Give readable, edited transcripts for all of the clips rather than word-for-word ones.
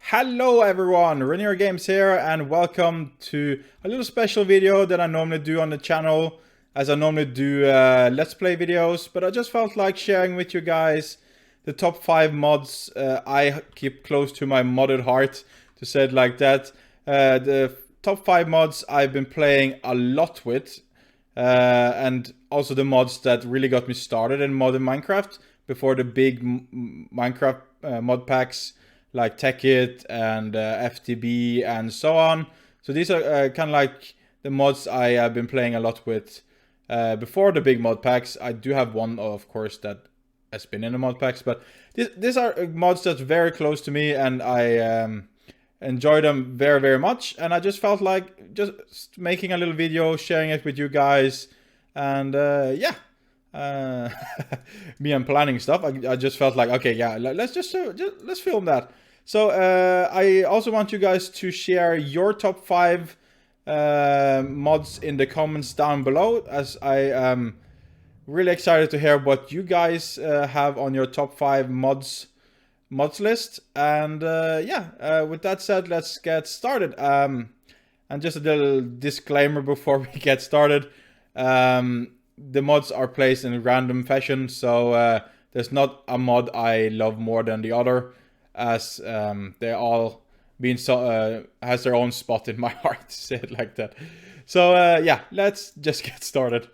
Hello everyone, Renir Games here, and welcome to a little special video that I normally do on the channel, as I normally do Let's Play videos, but I just felt like sharing with you guys the top 5 mods I keep close to my modded heart, to say it like that. The top 5 mods I've been playing a lot with, and also the mods that really got me started in modding Minecraft before the big Minecraft mod packs like TechIt and FTB and so on. So these are kind of like the mods I have been playing a lot with before the big mod packs. I do have one, of course, that has been in the mod packs, but these are mods that's very close to me, and I enjoy them very, very much. And I just felt like just making a little video, sharing it with you guys, and yeah. Me and planning stuff. I just felt like, okay, yeah, let's film that. So I also want you guys to share your top 5 mods in the comments down below, as I am really excited to hear what you guys have on your top 5 mods list. And yeah, with that said, let's get started. And just a little disclaimer before we get started. The mods are placed in random fashion, so there's not a mod I love more than the other, as they all has their own spot in my heart, to say it like that. So yeah, let's just get started.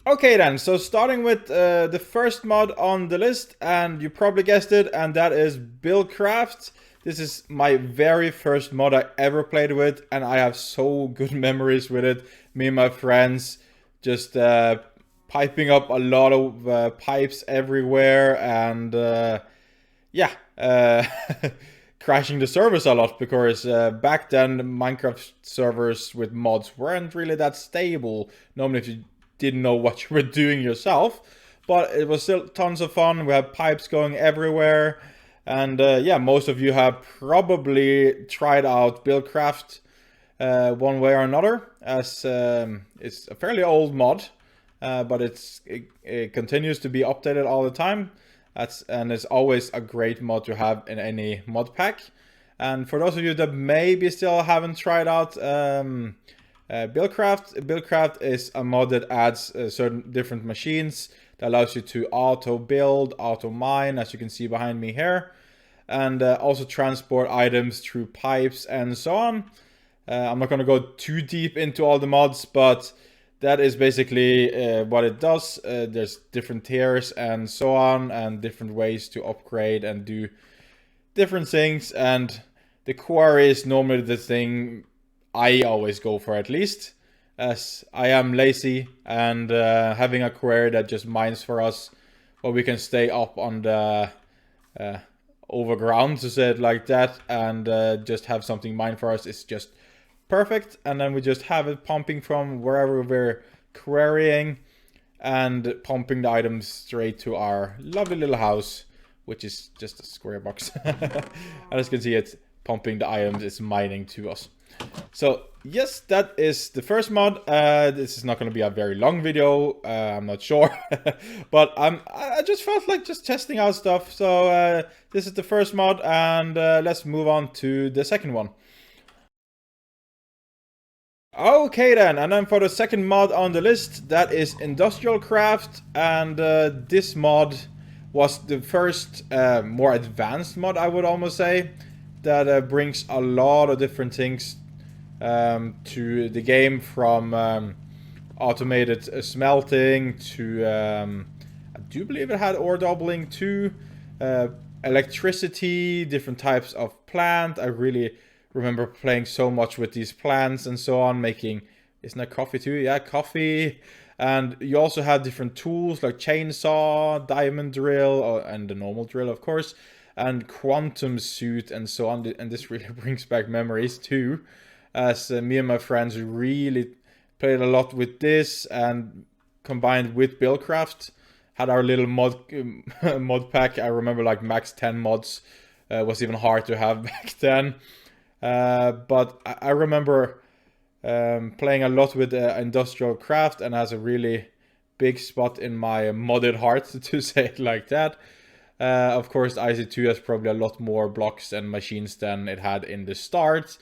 Okay then, so starting with the first mod on the list, and you probably guessed it, and that is BuildCraft. This is my very first mod I ever played with, and I have so good memories with it. Me and my friends just piping up a lot of pipes everywhere, and yeah, crashing the servers a lot, because back then Minecraft servers with mods weren't really that stable. Normally if you didn't know what you were doing yourself, but it was still tons of fun. We had pipes going everywhere, and yeah, most of you have probably tried out BuildCraft one way or another, as it's a fairly old mod, but it continues to be updated all the time. And it's always a great mod to have in any mod pack. And for those of you that maybe still haven't tried out BuildCraft is a mod that adds certain different machines that allows you to auto build, auto mine, as you can see behind me here, and also transport items through pipes and so on. I'm not going to go too deep into all the mods, but that is basically what it does. There's different tiers and so on, and different ways to upgrade and do different things. And the quarry is normally the thing I always go for, at least, as I am lazy, and having a quarry that just mines for us, or we can stay up on the overground, to say it like that, and just have something mine for us is just perfect. And then we just have it pumping from wherever we're quarrying, and pumping the items straight to our lovely little house, which is just a square box. As you can see, it's pumping the items, it's mining to us. So yes, that is the first mod. This is not going to be a very long video, I'm not sure, but I just felt like just testing out stuff. So this is the first mod, and let's move on to the second one. Okay then, and then for the second mod on the list, that is IndustiralCraft, and this mod was the first more advanced mod, I would almost say, that brings a lot of different things to the game, from automated smelting to, I do believe it had ore doubling too, electricity, different types of plant. I really remember playing so much with these plants and so on, making, isn't that coffee too? Yeah, coffee. And you also have different tools like chainsaw, diamond drill, and the normal drill, of course, and quantum suit and so on. And this really brings back memories too, as me and my friends really played a lot with this, and combined with BuildCraft, had our little mod pack. I remember like max 10 mods was even hard to have back then. But I remember playing a lot with IndustiralCraft, and has a really big spot in my modded heart, to say it like that. Of course, IC2 has probably a lot more blocks and machines than it had in the start,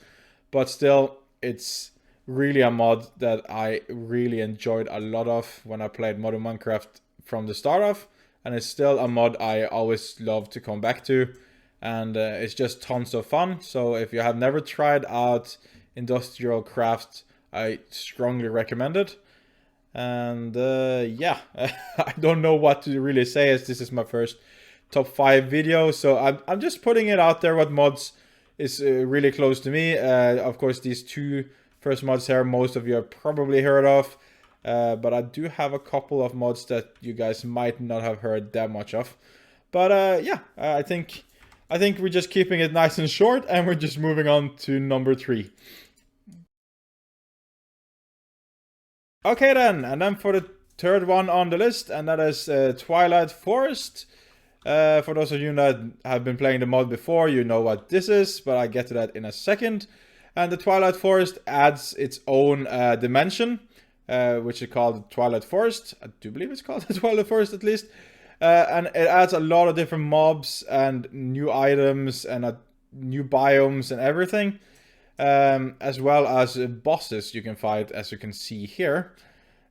but still, it's really a mod that I really enjoyed a lot of when I played Modern Minecraft from the start of, and it's still a mod I always love to come back to, and it's just tons of fun. So if you have never tried out IndustiralCraft, I strongly recommend it. And yeah, I don't know what to really say, as this is my first top 5 video, so I'm just putting it out there what mods is really close to me. Of course, these 2 first mods here, most of you have probably heard of, but I do have a couple of mods that you guys might not have heard that much of. But yeah, I think we're just keeping it nice and short, and we're just moving on to number 3. Okay then, and then for the third one on the list, and that is Twilight Forest. For those of you that have been playing the mod before, you know what this is, but I get to that in a second. And the Twilight Forest adds its own dimension, which is called Twilight Forest. I do believe it's called the Twilight Forest at least. And it adds a lot of different mobs and new items and new biomes and everything. As well as bosses you can fight, as you can see here.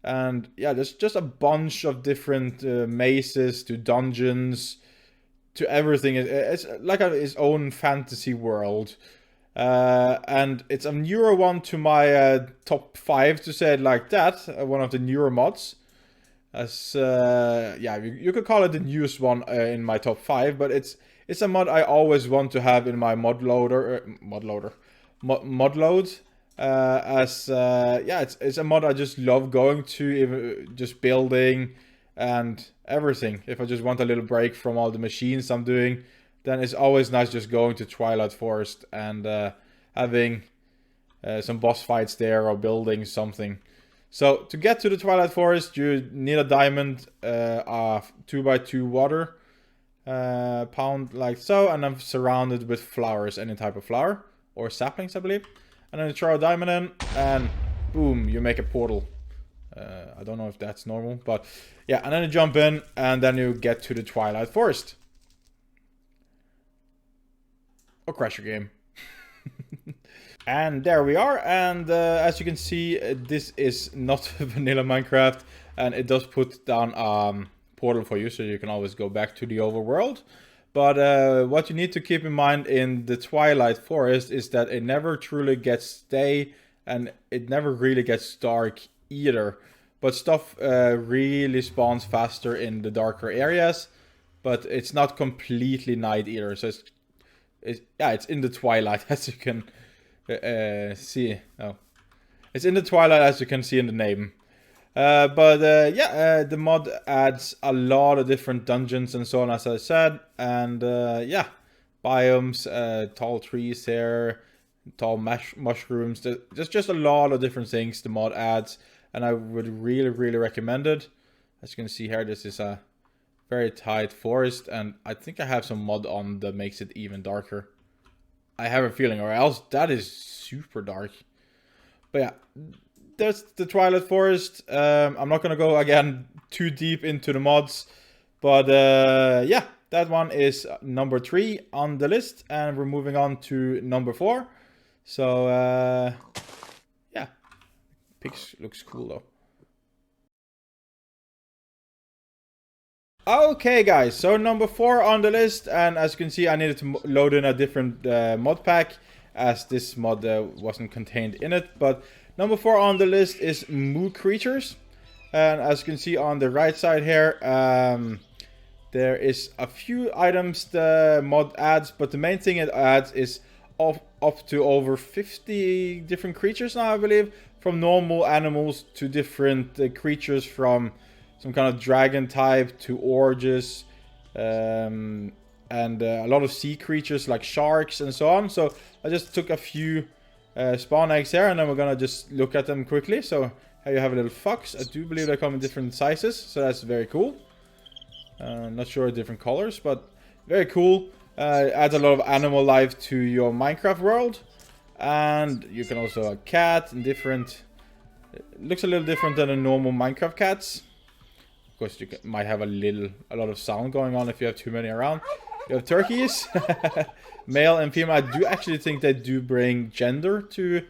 And yeah, there's just a bunch of different mazes to dungeons to everything. It's like its own fantasy world. And it's a newer one to my top 5, to say it like that. One of the newer mods. As yeah, you could call it the newest one in my top 5, but it's a mod I always want to have in my mod load. As yeah, it's a mod I just love going to, even just building and everything. If I just want a little break from all the machines I'm doing, then it's always nice just going to Twilight Forest and having some boss fights there or building something. So to get to the Twilight Forest, you need a diamond, 2x2 water pound like so, and I'm surrounded with flowers, any type of flower or saplings, I believe. And then you throw a diamond in, and boom, you make a portal. I don't know if that's normal, but yeah. And then you jump in, and then you get to the Twilight Forest. Or crash your game. And there we are. And as you can see, this is not vanilla Minecraft, and it does put down portal for you, so you can always go back to the overworld. But what you need to keep in mind in the Twilight Forest is that it never truly gets day, and it never really gets dark either. But stuff really spawns faster in the darker areas, but it's not completely night either. So it's in the twilight, as you can see. Oh, it's in the twilight, as you can see in the name. Yeah, the mod adds a lot of different dungeons and so on, as I said. And yeah, biomes, tall trees here, tall mushrooms. There's just a lot of different things the mod adds, and I would really, really recommend it. As you can see here, this is a very tight forest, and I think I have some mod on that makes it even darker. I have a feeling, or else that is super dark. But yeah, that's the Twilight Forest. I'm not gonna go again too deep into the mods, but yeah, that one is number 3 on the list, and we're moving on to number 4. So yeah, pics looks cool though. Okay guys, so number 4 on the list, and as you can see, I needed to load in a different mod pack, as this mod wasn't contained in it. But number 4 on the list is Moo Creatures, and as you can see on the right side here, there is a few items the mod adds, but the main thing it adds is up to over 50 different creatures now, I believe, from normal animals to different creatures, from some kind of dragon type to orges, and a lot of sea creatures like sharks and so on. So I just took a few spawn eggs here, and then we're gonna just look at them quickly. So here you have a little fox. I do believe they come in different sizes, so that's very cool. Not sure different colors, but very cool. Adds a lot of animal life to your Minecraft world. And you can also a cat and different. It looks a little different than the normal Minecraft cats. Of course, you might have a lot of sound going on if you have too many around. You have turkeys, male and female. I do actually think they do bring gender to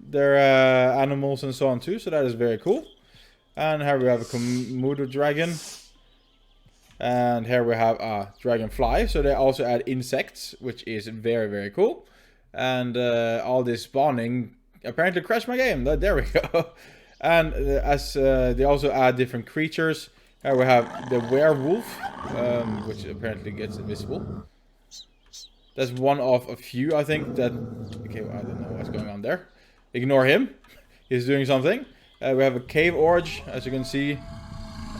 their animals and so on too, so that is very cool. And here we have a Komodo dragon. And here we have a dragonfly, so they also add insects, which is very, very cool. And all this spawning apparently crashed my game. There we go. And as they also add different creatures. Here we have the werewolf, which apparently gets invisible. That's one of a few, I think, that... Okay, well, I don't know what's going on there. Ignore him. He's doing something. We have a cave orge, as you can see.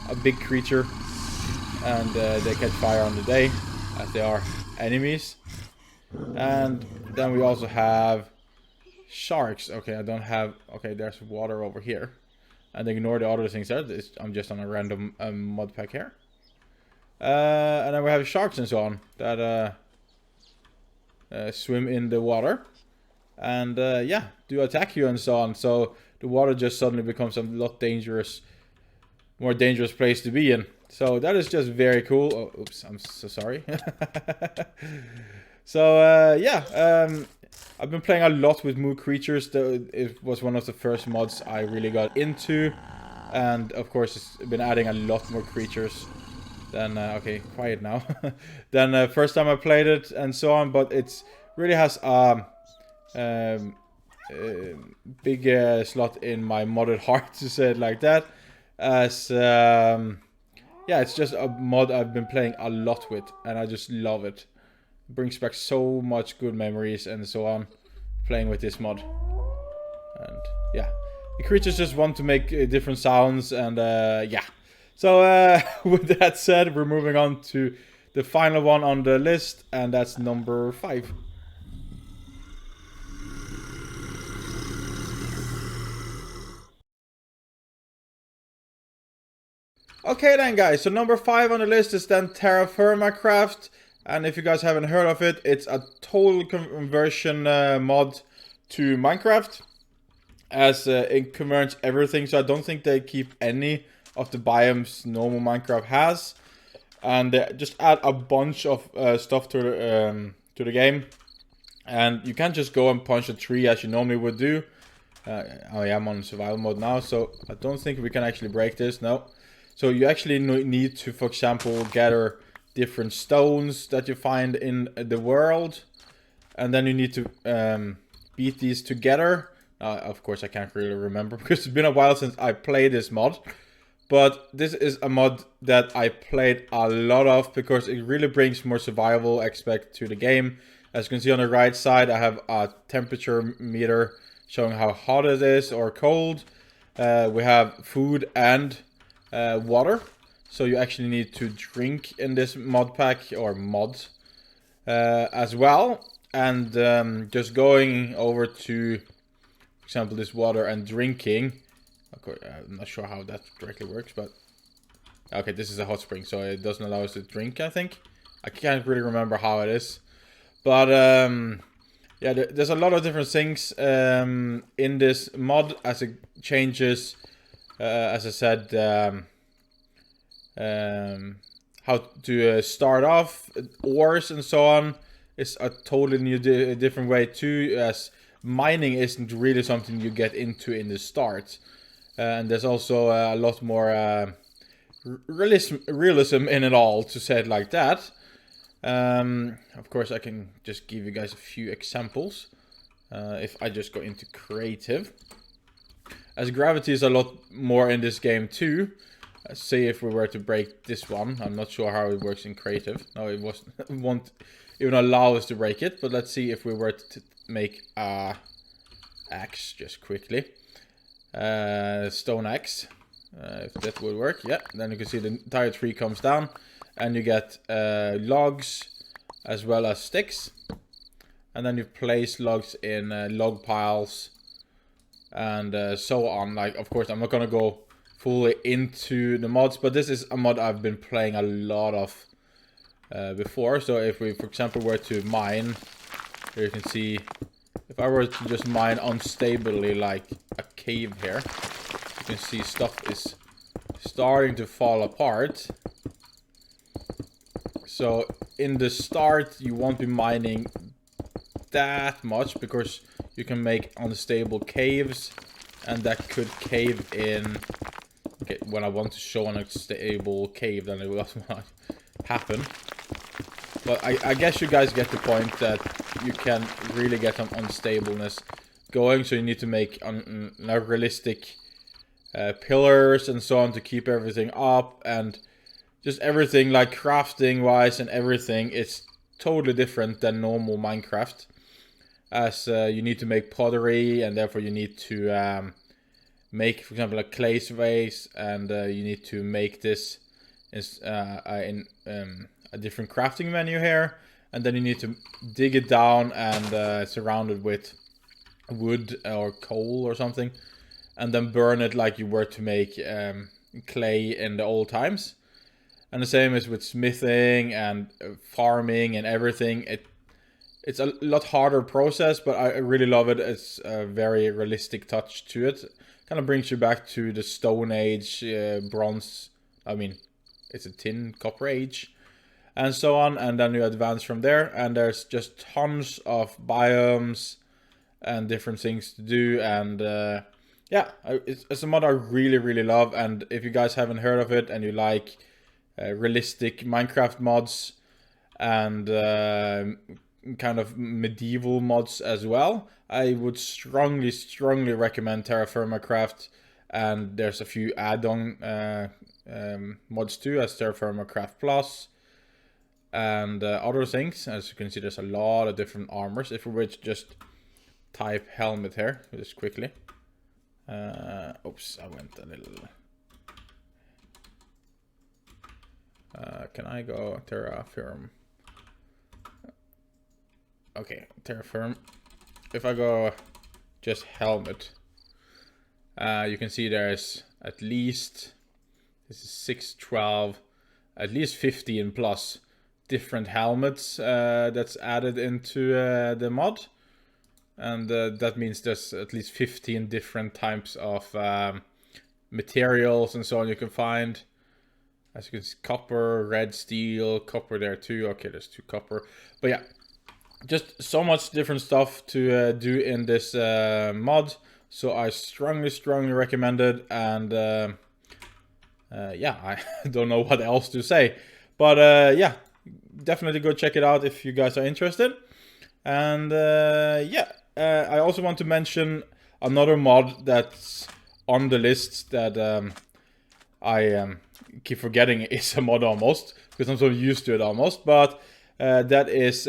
A big creature. And they catch fire on the day, as they are enemies. And then we also have sharks. Okay, I don't have... Okay, there's water over here. And ignore the other things there. I'm just on a random mod pack here. And then we have sharks and so on that swim in the water. And yeah, do attack you and so on. So the water just suddenly becomes a lot more dangerous place to be in. So that is just very cool. Oh, oops, I'm so sorry. So yeah, I've been playing a lot with Moo Creatures. It was one of the first mods I really got into. And of course, it's been adding a lot more creatures than... okay, quiet now. Than first time I played it and so on. But it really has big slot in my modded heart, to say it like that. As... yeah, it's just a mod I've been playing a lot with. And I just love it. It brings back so much good memories and so on, playing with this mod. And yeah, the creatures just want to make different sounds, and yeah. So with that said, we're moving on to the final one on the list, and that's number 5. Okay then, guys, so number 5 on the list is then TerrafirmaCraft. And if you guys haven't heard of it, it's a total conversion mod to Minecraft. As it converts everything, so I don't think they keep any of the biomes normal Minecraft has. And they just add a bunch of stuff to the game. And you can't just go and punch a tree as you normally would do. I am on survival mode now, so I don't think we can actually break this, no. So you actually need to, for example, gather different stones that you find in the world, and then you need to beat these together. Of course, I can't really remember because it's been a while since I played this mod, but this is a mod that I played a lot of because it really brings more survival aspect to the game. As you can see on the right side, I have a temperature meter showing how hot it is or cold. We have food and water. So you actually need to drink in this mod pack, or mod, as well. And just going over to, for example, this water and drinking. Okay, I'm not sure how that directly works, but... Okay, this is a hot spring, so it doesn't allow us to drink, I think. I can't really remember how it is. But, yeah, there's a lot of different things in this mod as it changes, as I said... how to start off ores and so on is a totally new different way too, as mining isn't really something you get into in the start, and there's also a lot more realism in it all, to say it like that. Of course, I can just give you guys a few examples. If I just go into creative, as gravity is a lot more in this game too. Say if we were to break this one, I'm not sure how it works in creative. No, it won't even allow us to break it. But let's see if we were to make a axe just quickly. Stone axe, if that would work. Yeah, then you can see the entire tree comes down, and you get logs as well as sticks. And then you place logs in log piles and so on. Like, of course, I'm not gonna go fully into the mods, but this is a mod I've been playing a lot of before. So if we, for example, were to mine, here you can see, if I were to just mine unstably like a cave here, you can see stuff is starting to fall apart. So in the start, you won't be mining that much because you can make unstable caves, and that could cave in. Okay, when I want to show an unstable cave, then it will not happen. But I guess you guys get the point that you can really get some unstableness going, so you need to make realistic pillars and so on to keep everything up, and just everything, like crafting wise and everything, it's totally different than normal Minecraft, as you need to make pottery, and therefore you need to make, for example, a clay vase, and you need to make this in a different crafting menu here, and then you need to dig it down and surround it with wood or coal or something, and then burn it like you were to make clay in the old times. And the same is with smithing and farming and everything. It's a lot harder process, but I really love it. It's a very realistic touch to it. Kind of brings you back to the Stone Age, bronze. I mean, it's a tin, copper age, and so on. And then you advance from there, and there's just tons of biomes and different things to do. And yeah, it's a mod I really, really love. And if you guys haven't heard of it and you like realistic Minecraft mods and kind of medieval mods as well, I would strongly recommend TerrafirmaCraft. And there's a few add-on mods too, as TerrafirmaCraft Plus and other things. As you can see, there's a lot of different armors. If we were to just type helmet here just quickly, oops, I went a little. Can I go Terrafirm? Okay, Terrafirm. If I go just helmet, you can see there's at least, this is 6, 12, at least 15 plus different helmets that's added into the mod. And that means there's at least 15 different types of materials and so on you can find. As you can see, copper, red steel, copper there too. Okay, there's 2 copper. But yeah, just so much different stuff to do in this mod. So I strongly recommend it. And yeah, I don't know what else to say. But yeah, definitely go check it out if you guys are interested. And yeah, I also want to mention another mod that's on the list that I keep forgetting is a mod almost, because I'm so used to it almost. But that is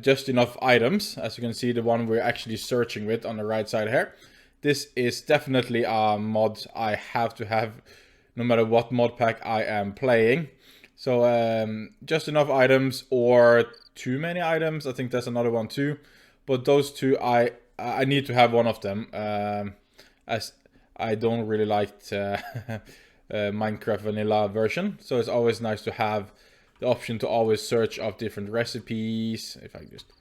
just enough items. As you can see, the one we're actually searching with on the right side here. This is definitely a mod I have to have no matter what mod pack I am playing. So just enough items or too many items, I think that's another one too. But those two, I need to have one of them, as I don't really like Minecraft vanilla version. So it's always nice to have the option to always search up different recipes. If I just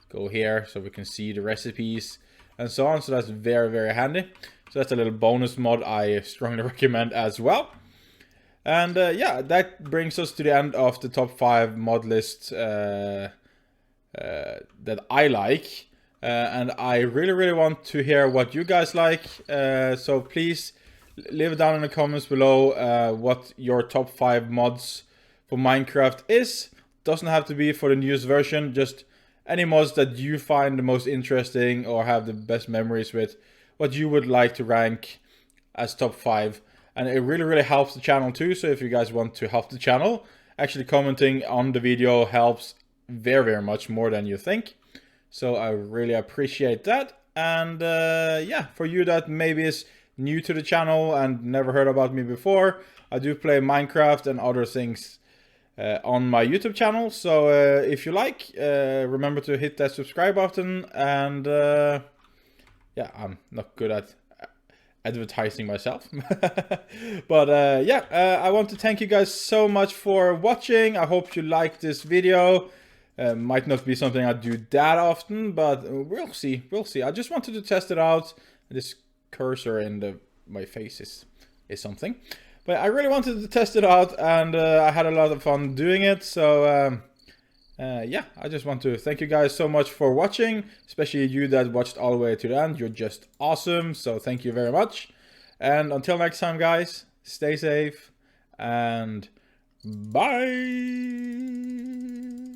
go here so we can see the recipes and so on. So that's very handy. So that's a little bonus mod I strongly recommend as well. And yeah, that brings us to the end of the top 5 mod list that I like. And I really want to hear what you guys like. So please leave down in the comments below what your top 5 mods for Minecraft is. Doesn't have to be for the newest version, just any mods that you find the most interesting or have the best memories with, what you would like to rank as top 5. And it really helps the channel too. So if you guys want to help the channel, actually commenting on the video helps very much more than you think. So I really appreciate that. And yeah, for you that maybe is new to the channel and never heard about me before, I do play Minecraft and other things on my YouTube channel. So if you like, remember to hit that subscribe button. And yeah, I'm not good at advertising myself. But yeah, I want to thank you guys so much for watching. I hope you liked this video. Might not be something I do that often, but we'll see. I just wanted to test it out. This cursor in my face is is something. But I really wanted to test it out, and I had a lot of fun doing it. So yeah, I just want to thank you guys so much for watching, especially you that watched all the way to the end. You're just awesome, so thank you very much. And until next time, guys, stay safe and bye.